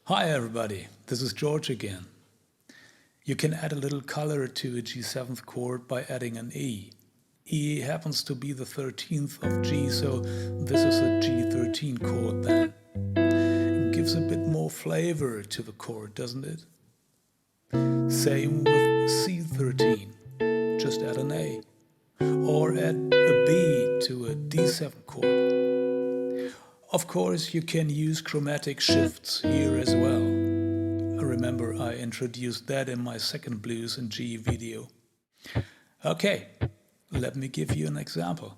Hi everybody, this is George again. You can add a little color to a G7th chord by adding an E. E happens to be the 13th of G, so this is a G13 chord then. It gives a bit more flavor to the chord, doesn't it? Same with C13, just add an A. Or add a B to a D7 chord. Of course, you can use chromatic shifts here as well. Remember, I introduced that in my second blues in G video. Okay, let me give you an example.